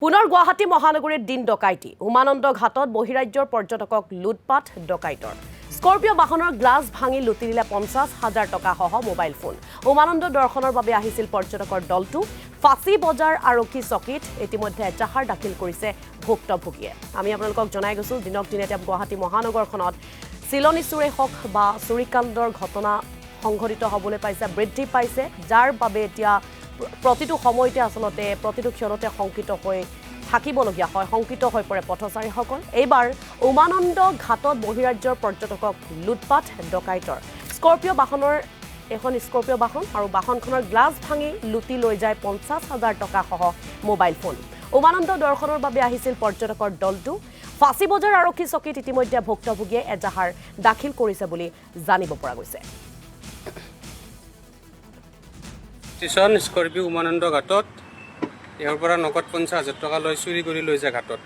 পুনৰ গুৱাহাটী মহানগৰীত দিন ডকাইতি উমানন্দ ঘাটত বহিৰাজ্যৰ পৰ্যটকক লুটপাট ডকাইতৰ স্কৰ্পিঅ বাহনৰ গ্লাছ ভাঙি লুটি দিলে 50,000 টকা সহ মোবাইল ফোন উমানন্দ দৰ্শনৰ বাবে আহিছিল পৰ্যটকৰ দলটো ফাঁচী বজাৰ আৰক্ষী চকীত ইতিমধ্যে এজাহাৰ দাখিল কৰিছে ভুক্তভোগীয়ে আমি আপোনালোকক জনাই গৈছো দিনক দিনে এতিয়া গুৱাহাটী মহানগৰখনত চিলনী চুৰে হক বা চুৰিকাণ্ডৰ ঘটনা সংঘটিত হ'বলৈ পাইছে বৃদ্ধি পাইছে যাৰ বাবে এতিয়া প্ৰতিটো সময়তে আসলতে প্ৰতিটো ক্ষণতে সংকিত হৈ থাকিবলগীয়া হয় সংকিত হৈ পৰে পথচাৰীসকল এইবাৰ উমানন্দ ঘাটত বহিৰাজ্যৰ পৰ্যটকক লুটপাট ডকাইতৰ স্কৰ্পিঅ বাহনৰ এখন স্কৰ্পিঅ বাহন আৰু বাহনখনৰ গ্লাছ ভাঙি লুটি লৈ যায় 50,000 টকা সহ মোবাইল ফোন উমানন্দ দৰ্শনৰ বাবে আহিছিল পৰ্যটকৰ দলটো ফাঁচী বজাৰ আৰক্ষী চকীত ইতিমধ্যে ভুক্তভোগীয়ে এজাহাৰ দাখিল কৰিছে বুলি জানিব পৰা গৈছে স্কৰ্পিঅ উমানন্দ ঘাটত ইয়াৰ পৰা নগদ 50,000 টকা লৈ চুৰি কৰি লৈ যায় ঘাটত